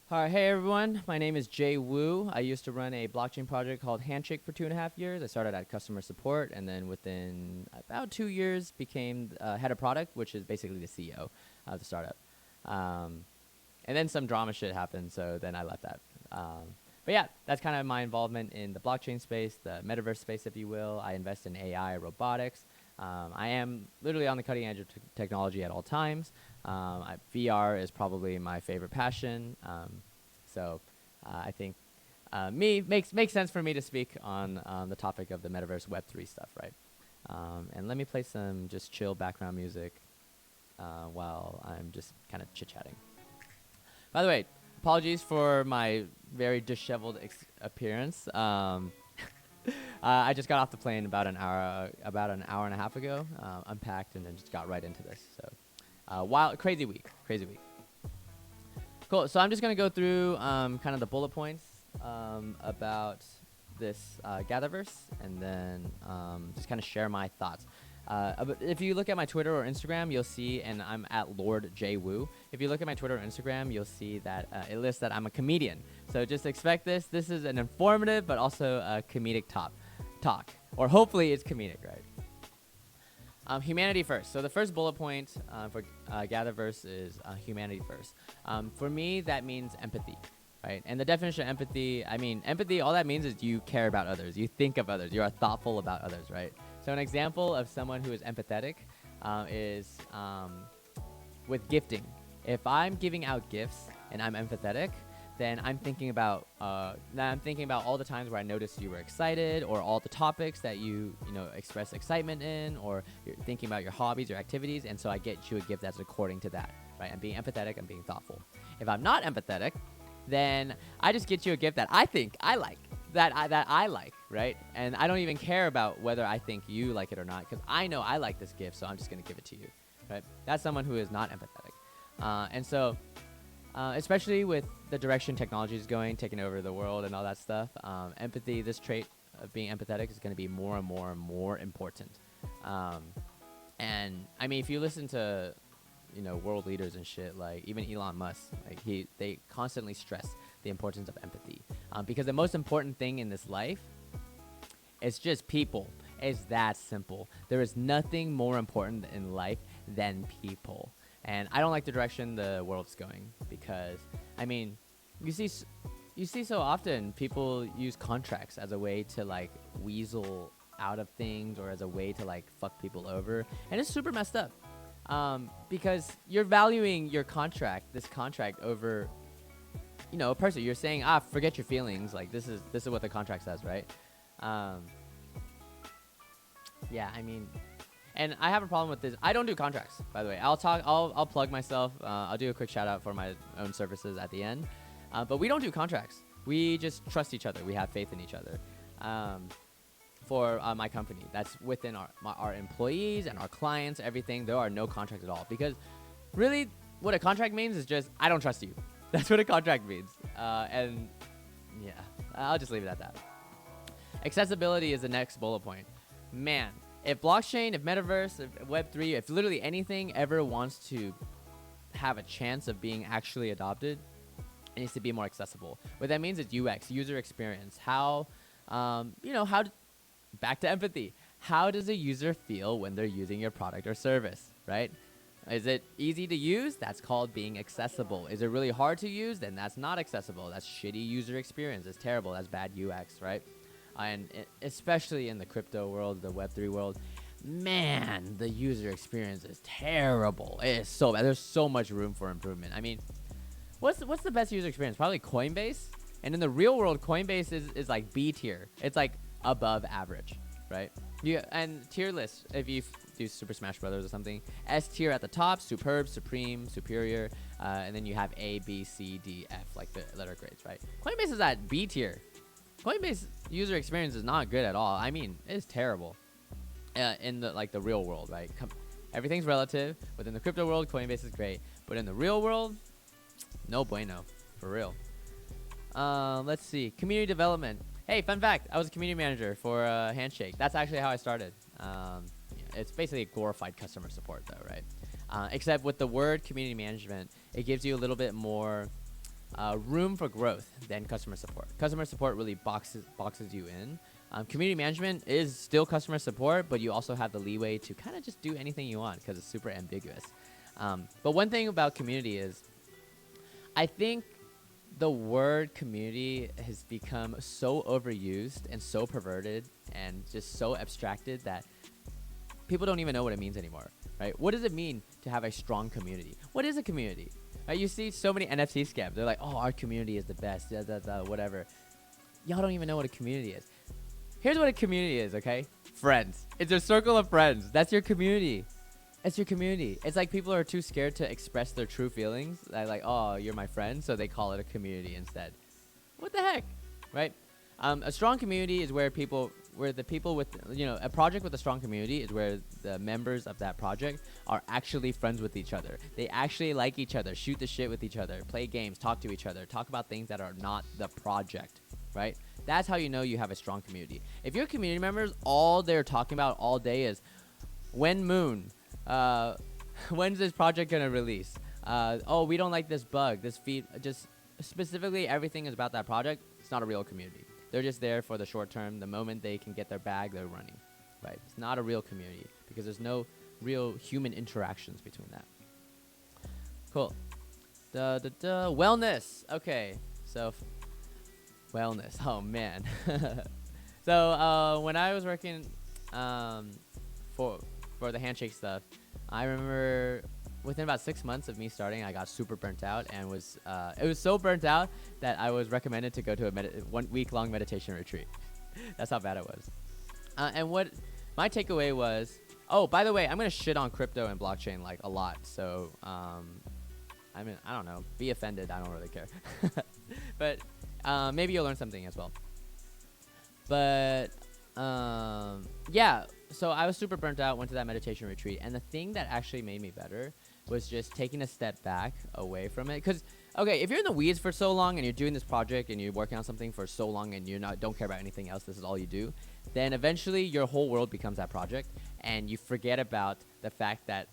Hi, hey everyone. My name is Jay Wu. I used to run a blockchain project called Handshake for 2.5 years. I started at customer support, and then within about 2 years, became head of product, which is basically the CEO of the startup. Um, and then some drama shit happened, so then I left that. But yeah, that's kind of my involvement in the blockchain space, the metaverse space, if you will. I invest in AI, robotics. I am literally on the cutting edge of technology at all times. VR is probably my favorite passion. I think me makes sense for me to speak on the topic of the metaverse Web3 stuff, right? And let me play some just chill background music while I'm just kind of chit chatting. By the way, apologies for my very disheveled appearance. I just got off the plane about an hour and a half ago, unpacked, and then just got right into this. So, crazy week. Cool. So I'm just gonna go through kind of the bullet points about this GatherVerse, and then just kind of share my thoughts. If you look at my Twitter or Instagram, you'll see, and I'm at Lord J Wu. If you look at my Twitter or Instagram, you'll see that it lists that I'm a comedian. So just expect this. This is an informative but also a comedic talk, or hopefully it's comedic, right? Humanity first. So the first bullet point for GatherVerse is humanity first. For me, that means empathy, right? And the definition of empathy, empathy, all that means is you care about others. You think of others. You are thoughtful about others, right? So an example of someone who is empathetic is with gifting. If I'm giving out gifts and I'm empathetic, then I'm thinking about all the times where I noticed you were excited, or all the topics that you express excitement in, or you're thinking about your hobbies or activities, and so I get you a gift that's according to that, right? I'm being empathetic, I'm being thoughtful. If I'm not empathetic, then I just get you a gift that I think I like, that I like, right? And I don't even care about whether I think you like it or not, because I know I like this gift, so I'm just gonna give it to you, right? That's someone who is not empathetic, and so. Especially with the direction technology is going, taking over the world and all that stuff, empathy, this trait of being empathetic is going to be more and more and more important. And I mean, if you listen to, world leaders and shit, like even Elon Musk, like they constantly stress the importance of empathy, because the most important thing in this life is just people. It's that simple. There is nothing more important in life than people. And I don't like the direction the world's going, because, you see so often people use contracts as a way to like weasel out of things, or as a way to like fuck people over, and it's super messed up, because you're valuing this contract over, a person. You're saying, forget your feelings. Like this is what the contract says, right? Yeah, and I have a problem with this. I don't do contracts, by the way. I'll plug myself. I'll do a quick shout out for my own services at the end. But we don't do contracts. We just trust each other. We have faith in each other. For my company, that's within our employees and our clients, everything. There are no contracts at all, because really, what a contract means is just I don't trust you. That's what a contract means. And yeah, I'll just leave it at that. Accessibility is the next bullet point. Man. If blockchain, if metaverse, if Web3, if literally anything ever wants to have a chance of being actually adopted, it needs to be more accessible. What that means is UX, user experience. Back to empathy. How does a user feel when they're using your product or service, right? Is it easy to use? That's called being accessible. Is it really hard to use? Then that's not accessible. That's shitty user experience. It's terrible. That's bad UX, right? And especially in the crypto world, the Web3 world, man, the user experience is terrible. It is so bad. There's so much room for improvement. What's the best user experience? Probably Coinbase. And in the real world, Coinbase is like B tier. It's like above average, right? And tier list, if you do Super Smash Brothers or something, S tier at the top, superb, supreme, superior, and then you have A, B, C, D, F, like the letter grades, right? Coinbase is at B tier. Coinbase user experience is not good at all. It's terrible in the real world, right? Everything's relative. Within the crypto world, Coinbase is great, but in the real world, no bueno, for real. Let's see, community development. Hey, fun fact, I was a community manager for Handshake. That's actually how I started. It's basically glorified customer support, though, right? Except with the word community management, it gives you a little bit more room for growth than customer support. Customer support really boxes you in. Community management is still customer support, but you also have the leeway to kind of just do anything you want because it's super ambiguous. But one thing about community is, I think the word community has become so overused and so perverted and just so abstracted that people don't even know what it means anymore, right? What does it mean to have a strong community? What is a community? Right? You see so many NFT scams. They're like, oh, our community is the best, whatever. Y'all don't even know what a community is. Here's what a community is, okay? Friends. It's a circle of friends. That's your community. It's your community. It's like people are too scared to express their true feelings. They're like, oh, you're my friend, so they call it a community instead. What the heck, right? A strong community is where the people with, a project with a strong community is where the members of that project are actually friends with each other. They actually like each other, shoot the shit with each other, play games, talk to each other, talk about things that are not the project, right? That's how you know you have a strong community. If your community members, all they're talking about all day is, when Moon, when's this project gonna release? Oh, we don't like this bug, this feed, just specifically everything is about that project. It's not a real community. They're just there for the short term. The moment they can get their bag, they're running, right? It's not a real community because there's no real human interactions between that. Cool. Wellness. Okay, so wellness. Oh man. So when I was working for the handshake stuff, I remember within about 6 months of me starting, I got super burnt out and it was so burnt out that I was recommended to go to a 1 week long meditation retreat. That's how bad it was. And what my takeaway was, oh, by the way, I'm going to shit on crypto and blockchain like a lot. So, I don't know, be offended. I don't really care. But maybe you'll learn something as well. But yeah, so I was super burnt out, went to that meditation retreat. And the thing that actually made me better was just taking a step back away from it. Because, okay, if you're in the weeds for so long and you're doing this project and you're working on something for so long and don't care about anything else, this is all you do, then eventually your whole world becomes that project and you forget about the fact that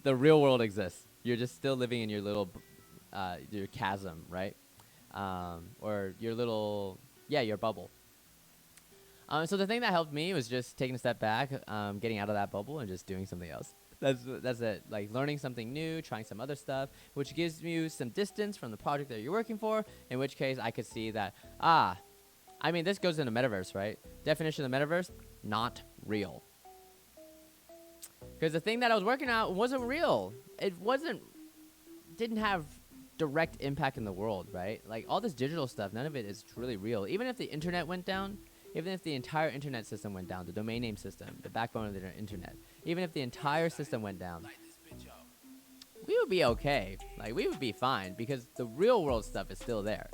the real world exists. You're just still living in your little, your chasm, right? Or your little, your bubble. So the thing that helped me was just taking a step back, getting out of that bubble and just doing something else. That's it. Like learning something new, trying some other stuff, which gives you some distance from the project that you're working for, in which case I could see that, this goes into metaverse, right? Definition of the metaverse, not real. Because the thing that I was working on wasn't real. Didn't have direct impact in the world, right? Like all this digital stuff, none of it is truly real. Even if the internet went down, even if the entire internet system went down, the domain name system, the backbone of the internet, even if the entire system went down, we would be okay. Like we would be fine because the real world stuff is still there,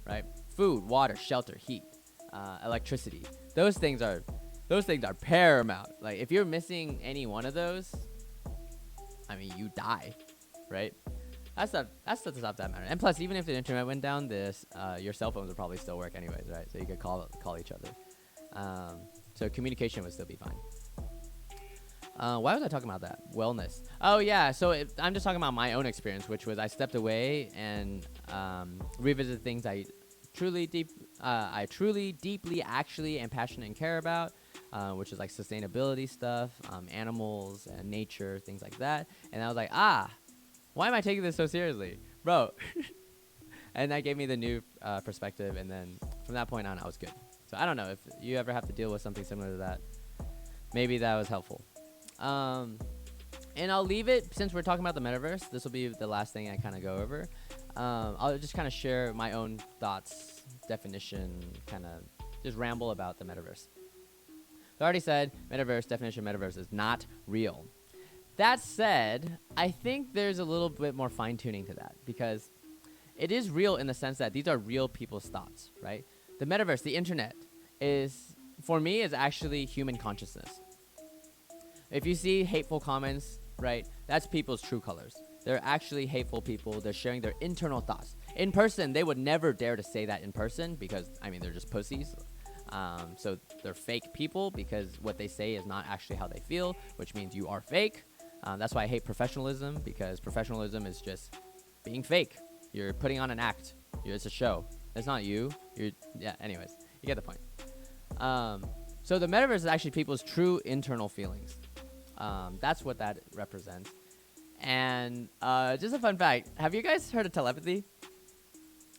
right? Food, water, shelter, heat, electricity. Those things are paramount. Like if you're missing any one of those, you die, right? That's the stuff that matters. And plus, even if the internet went down, your cell phones would probably still work anyways, right? So you could call each other. So communication would still be fine. Why was I talking about that? Wellness. Oh yeah. So I'm just talking about my own experience, which was I stepped away and revisited things I truly, deeply, actually, and passionate and care about, which is like sustainability stuff, animals and nature, things like that. And I was like, why am I taking this so seriously, bro? And that gave me the new perspective. And then from that point on, I was good. So I don't know if you ever have to deal with something similar to that. Maybe that was helpful. And I'll leave it, since we're talking about the metaverse, this will be the last thing I kind of go over. I'll just kind of share my own thoughts, definition, kind of just ramble about the metaverse. So I already said definition metaverse is not real. That said, I think there's a little bit more fine-tuning to that because it is real in the sense that these are real people's thoughts, right? The metaverse, the internet, for me, is actually human consciousness. If you see hateful comments, right, that's people's true colors. They're actually hateful people. They're sharing their internal thoughts. In person, they would never dare to say that in person because, they're just pussies. So they're fake people because what they say is not actually how they feel, which means you are fake. That's why I hate professionalism, because professionalism is just being fake. You're putting on an act. It's a show. It's not you. Yeah. Anyways, you get the point. So the metaverse is actually people's true internal feelings. That's what that represents. And just a fun fact: have you guys heard of telepathy?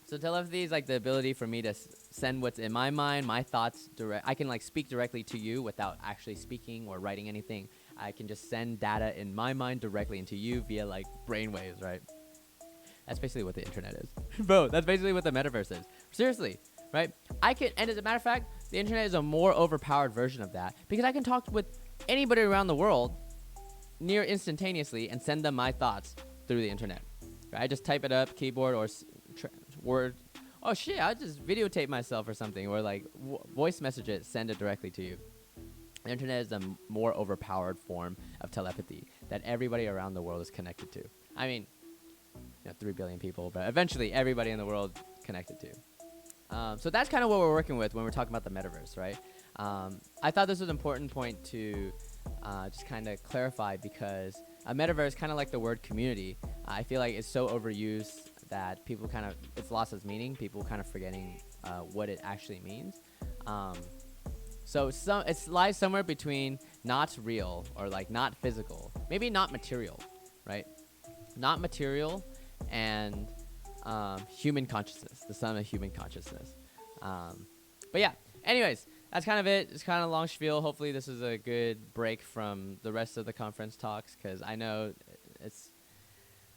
So telepathy is like the ability for me to send what's in my mind, my thoughts direct. I can like speak directly to you without actually speaking or writing anything. I can just send data in my mind directly into you via like brainwaves, right? That's basically what the internet is. Bro, that's basically what the metaverse is. Seriously, right? And as a matter of fact, the internet is a more overpowered version of that because I can talk with anybody around the world near instantaneously and send them my thoughts through the internet. Right? I just type it up, keyboard or Word. Oh shit, I'll just videotape myself or something, or like voice message it, send it directly to you. The internet is a more overpowered form of telepathy that everybody around the world is connected to. I mean, 3 billion people, but eventually everybody in the world connected to. So that's kind of what we're working with when we're talking about the metaverse, right? I thought this was an important point to just kind of clarify because a metaverse, kind of like the word community, I feel like it's so overused that people it's lost its meaning. People kind of forgetting what it actually means. So it lies somewhere between not real or like not physical, maybe not material, right? Not material and human consciousness, the sum of human consciousness. But yeah, anyways, that's kind of it. It's kind of a long spiel. Hopefully this is a good break from the rest of the conference talks because I know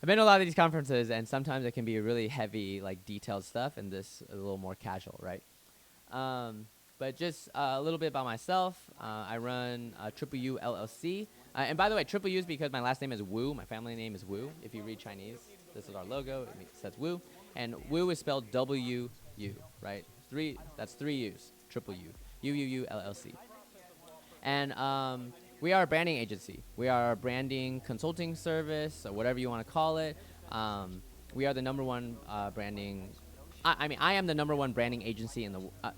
I've been to a lot of these conferences, and sometimes it can be really heavy, like detailed stuff, and this is a little more casual, right? But just a little bit about myself. I run UUu LLC. And by the way, UUu is because my last name is Wu. My family name is Wu. If you read Chinese, this is our logo. It says Wu. And Wu is spelled W-U, right? That's 3 U's. UUu. UUu LLC. And we are a branding agency. We are a branding consulting service, or whatever you want to call it. We are the number one branding. I am the number one branding agency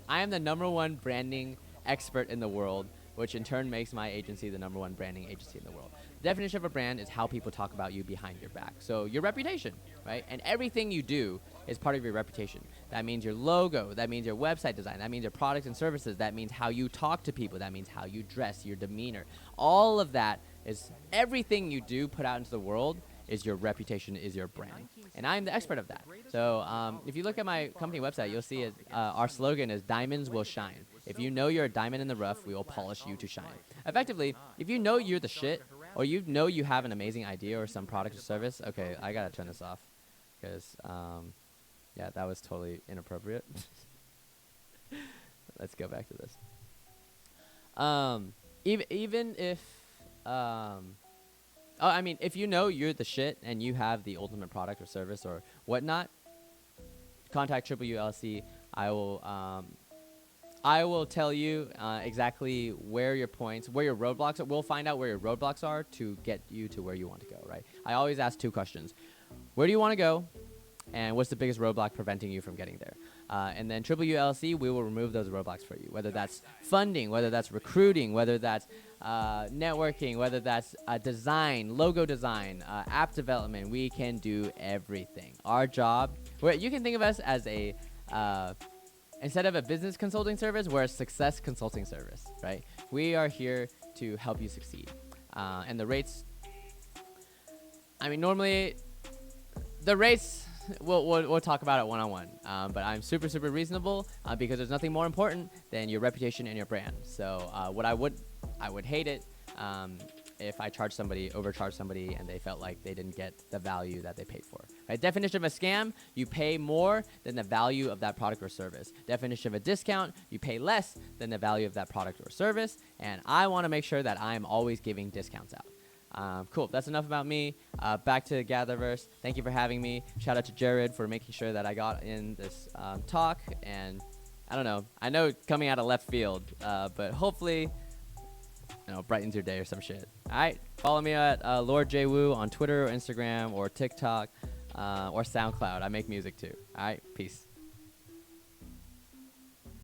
I am the number one branding expert in the world, which in turn makes my agency the number one branding agency in the world. The definition of a brand is how people talk about you behind your back. So your reputation, right? And everything you do is part of your reputation. That means your logo. That means your website design. That means your products and services. That means how you talk to people. That means how you dress, your demeanor. All of that is everything you do put out into the world is your reputation, is your brand. And I'm the expert of that. So if you look at my company website, you'll see our slogan is diamonds will shine. If you know you're a diamond in the rough, we will polish you to shine. Effectively, if you know you're the shit, or you know you have an amazing idea or some product or service, okay, I gotta turn this off. Because, yeah, that was totally inappropriate. Let's go back to this. Even if... if you know you're the shit and you have the ultimate product or service or whatnot, contact UUu LLC. I will tell you exactly where your roadblocks are. We'll find out where your roadblocks are to get you to where you want to go, right? I always ask 2 questions. Where do you want to go? And what's the biggest roadblock preventing you from getting there? And then UUu LLC, we will remove those roadblocks for you, whether that's funding, whether that's recruiting, whether that's networking, whether that's design, logo design, app development. We can do everything. Our job, you can think of us as instead of a business consulting service, we're a success consulting service, right? We are here to help you succeed. And the rates, normally the rates, we'll talk about it one-on-one. But I'm super, super reasonable because there's nothing more important than your reputation and your brand. So what I would hate it if I overcharged somebody and they felt like they didn't get the value that they paid for. Right? Definition of a scam, you pay more than the value of that product or service. Definition of a discount, you pay less than the value of that product or service. And I want to make sure that I'm always giving discounts out. Cool. That's enough about me. Back to GatherVerse. Thank you for having me. Shout out to Jared for making sure that I got in this talk. And I don't know. I know coming out of left field, but hopefully, brightens your day or some shit. All right. Follow me at Lord J Wu on Twitter or Instagram or TikTok or SoundCloud. I make music too. All right. Peace.